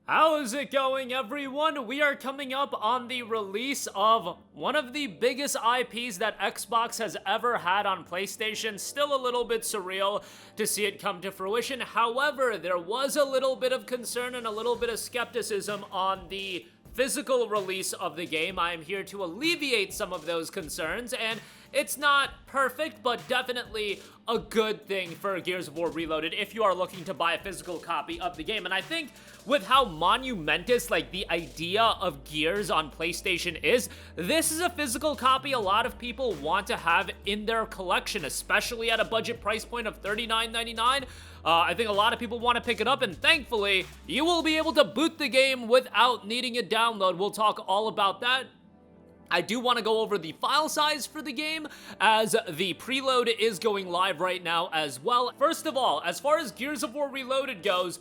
How is it going, everyone? We are coming up on the release of one of the biggest IPs that Xbox has ever had on PlayStation. Still a little bit surreal to see it come to fruition. However, there was a little bit of concern and a little bit of skepticism on the physical release of the game. I am here to alleviate some of those concerns, and it's not perfect, but definitely a good thing for Gears of War Reloaded if you are looking to buy a physical copy of the game. And I think with how monumentous, like, the idea of Gears on PlayStation is, this is a physical copy a lot of people want to have in their collection, especially at a budget price point of $39.99. I think a lot of people want to pick it up, and thankfully, you will be able to boot the game without needing a download. We'll talk all about that. I do want to go over the file size for the game, as the preload is going live right now as well. First of all, as far as Gears of War Reloaded goes,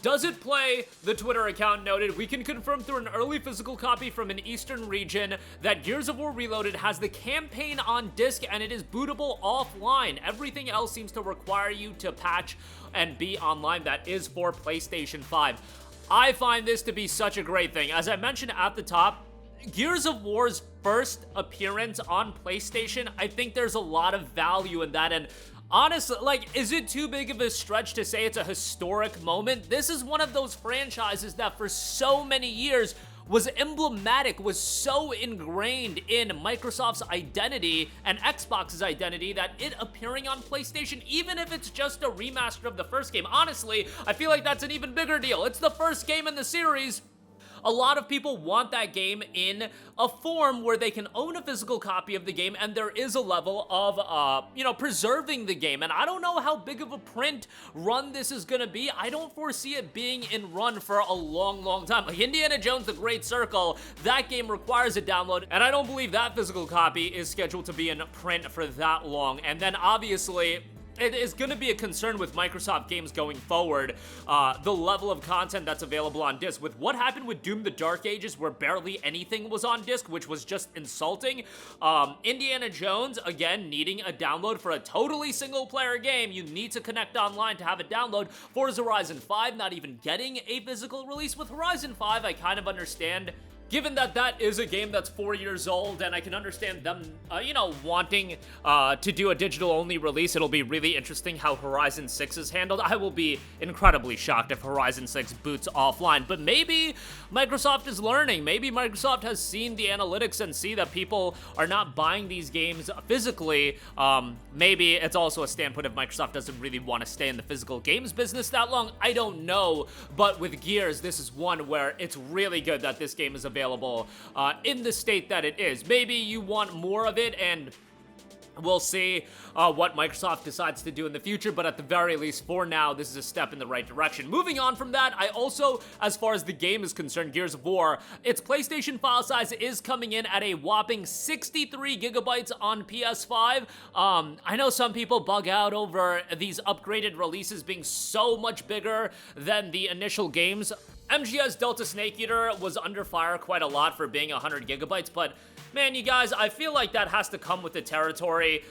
does it play? The Twitter account noted, we can confirm through an early physical copy from an eastern region that Gears of War Reloaded has the campaign on disc and it is bootable offline. Everything else seems to require you to patch and be online. That is for PlayStation 5. I find this to be such a great thing. As I mentioned at the top, Gears of War's first appearance on PlayStation, I think there's a lot of value in that, and honestly, like, is it too big of a stretch to say it's a historic moment? This is one of those franchises that for so many years was emblematic, was so ingrained in Microsoft's identity and Xbox's identity that it appearing on PlayStation, even if it's just a remaster of the first game, honestly, I feel like that's an even bigger deal. It's the first game in the series. A lot of people want that game in a form where they can own a physical copy of the game, and there is a level of, preserving the game. And I don't know how big of a print run this is gonna be. I don't foresee it being in run for a long, long time. Like Indiana Jones: The Great Circle, that game requires a download, and I don't believe that physical copy is scheduled to be in print for that long. And then obviously, it is going to be a concern with Microsoft games going forward, the level of content that's available on disc. With what happened with Doom: The Dark Ages, where barely anything was on disc, which was just insulting. Indiana Jones, again, needing a download for a totally single-player game. You need to connect online to have a download. Forza Horizon 5 not even getting a physical release. With Horizon 5, I kind of understand, given that that is a game that's 4 years old, and I can understand them, wanting to do a digital-only release. It'll be really interesting how Horizon 6 is handled. I will be incredibly shocked if Horizon 6 boots offline, but maybe Microsoft is learning. Maybe Microsoft has seen the analytics and see that people are not buying these games physically. Maybe it's also a standpoint if Microsoft doesn't really want to stay in the physical games business that long. I don't know, but with Gears, this is one where it's really good that this game is available in the state that it is. Maybe you want more of it, and we'll see what Microsoft decides to do in the future, but at the very least, for now, this is a step in the right direction. Moving on from that, I also, as far as the game is concerned, Gears of War, its PlayStation file size is coming in at a whopping 63 gigabytes on PS5. I know some people bug out over these upgraded releases being so much bigger than the initial games. MGS Delta Snake Eater was under fire quite a lot for being 100 gigabytes, but man, you guys, I feel like that has to come with the territory.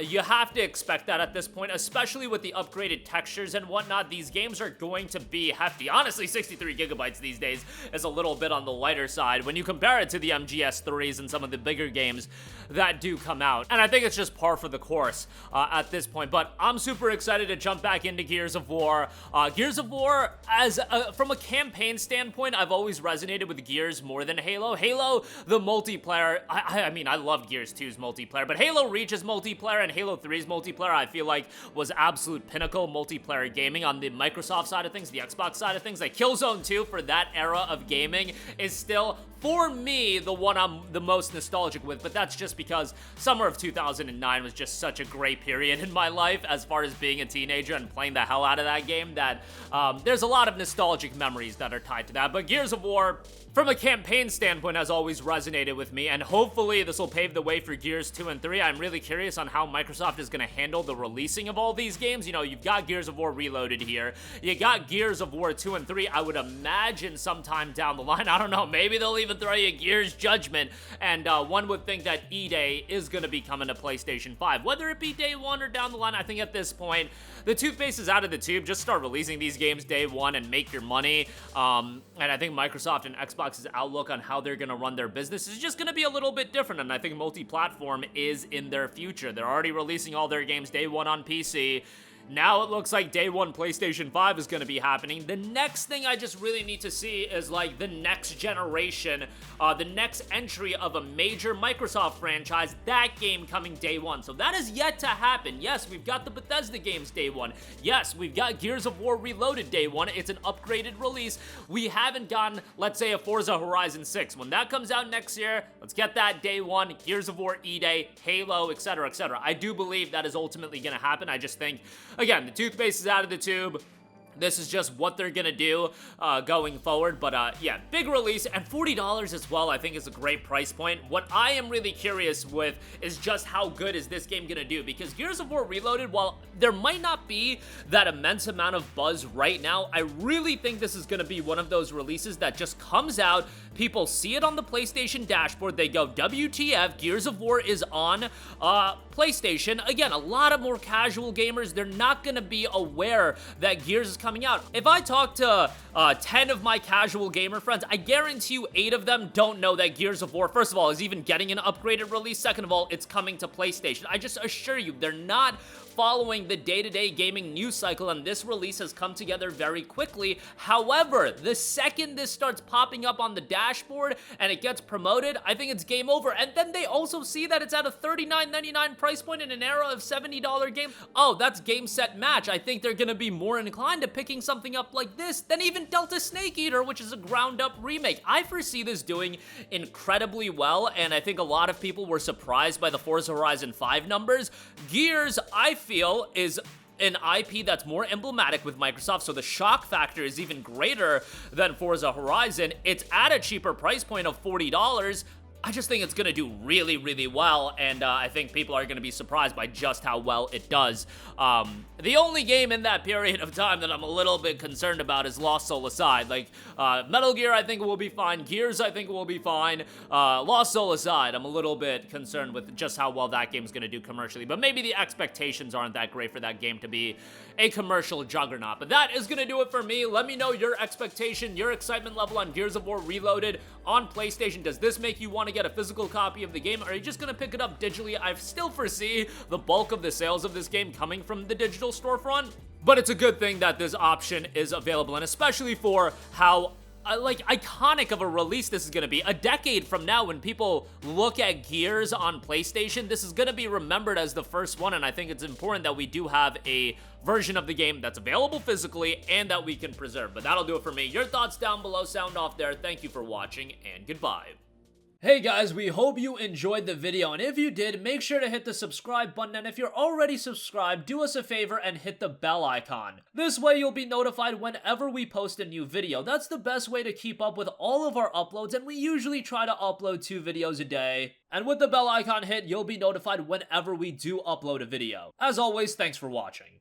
You have to expect that at this point, especially with the upgraded textures and whatnot. These games are going to be hefty. Honestly, 63 gigabytes these days is a little bit on the lighter side when you compare it to the MGS3s and some of the bigger games that do come out. And I think it's just par for the course at this point. But I'm super excited to jump back into Gears of War. Gears of War, from a campaign standpoint, I've always resonated with Gears more than Halo. Halo, the multiplayer, I mean, I loved Gears 2's multiplayer, but Halo Reach's multiplayer and Halo 3's multiplayer, I feel like, was absolute pinnacle multiplayer gaming on the Microsoft side of things, the Xbox side of things. Like, Killzone 2, for that era of gaming, is still, for me, the one I'm the most nostalgic with, but that's just because summer of 2009 was just such a great period in my life as far as being a teenager and playing the hell out of that game that there's a lot of nostalgic memories that are tied to that. But Gears of War, from a campaign standpoint, has always resonated with me, and hopefully this will pave the way for Gears 2 and 3. I'm really curious on how Microsoft is going to handle the releasing of all these games. You know, you've got Gears of War Reloaded here. You got Gears of War 2 and 3. I would imagine sometime down the line, I don't know, maybe they'll even even throw you Gears Judgment, and one would think that E-Day is going to be coming to PlayStation 5. Whether it be day one or down the line, I think at this point, the toothpaste is out of the tube. Just start releasing these games day one and make your money. And I think Microsoft and Xbox's outlook on how they're going to run their business is just going to be a little bit different, and I think multi-platform is in their future. They're already releasing all their games day one on PC. Now it looks like day one PlayStation 5 is going to be happening. The next thing I just really need to see is like the next generation, the next entry of a major Microsoft franchise, that game coming day one. So that is yet to happen. Yes, we've got the Bethesda games day one. Yes, we've got Gears of War Reloaded day one. It's an upgraded release. We haven't gotten, let's say, a Forza Horizon 6. When that comes out next year, let's get that day one. Gears of War E-Day, Halo, etc., etc. I do believe that is ultimately going to happen. I just think, again, the toothpaste is out of the tube. This is just what they're gonna do going forward, but yeah, big release, and $40 as well, I think is a great price point. What I am really curious with is just how good is this game gonna do, because Gears of War Reloaded, while there might not be that immense amount of buzz right now, I really think this is gonna be one of those releases that just comes out, people see it on the PlayStation dashboard, they go, WTF, Gears of War is on PlayStation. Again, a lot of more casual gamers, they're not gonna be aware that Gears is coming out. If I talk to 10 of my casual gamer friends, I guarantee you 8 of them don't know that Gears of War, first of all, is even getting an upgraded release. Second of all, it's coming to PlayStation. I just assure you, they're not following the day-to-day gaming news cycle, and this release has come together very quickly. However, the second this starts popping up on the dashboard and it gets promoted, I think it's game over. And then they also see that it's at a $39.99 price point in an era of $70 games. Oh, that's game, set, match. I think they're gonna be more inclined to picking something up like this than even Delta Snake Eater, which is a ground-up remake. I foresee this doing incredibly well, and I think a lot of people were surprised by the Forza Horizon 5 numbers. Gears, I feel, is an IP that's more emblematic with Microsoft, so the shock factor is even greater than Forza Horizon. It's at a cheaper price point of $40. I just think it's going to do really, really well, and I think people are going to be surprised by just how well it does. The only game in that period of time that I'm a little bit concerned about is Lost Soul aside. Like, Metal Gear, I think will be fine. Gears, I think will be fine. Lost Soul aside, I'm a little bit concerned with just how well that game's going to do commercially, but maybe the expectations aren't that great for that game to be a commercial juggernaut. But that is going to do it for me. Let me know your expectation, your excitement level on Gears of War Reloaded on PlayStation. Does this make you want to get a physical copy of the game, or are you just going to pick it up digitally? I still foresee the bulk of the sales of this game coming from the digital storefront, but it's a good thing that this option is available, and especially for how like iconic of a release this is going to be. A decade from now, when people look at Gears on PlayStation, this is going to be remembered as the first one, and I think it's important that we do have a version of the game that's available physically and that we can preserve. But that'll do it for me. Your thoughts down below, sound off there. Thank you for watching, and goodbye. Hey guys, we hope you enjoyed the video, and if you did, make sure to hit the subscribe button, and if you're already subscribed, do us a favor and hit the bell icon. This way you'll be notified whenever we post a new video. That's the best way to keep up with all of our uploads, and we usually try to upload 2 videos a day. And with the bell icon hit, you'll be notified whenever we do upload a video. As always, thanks for watching.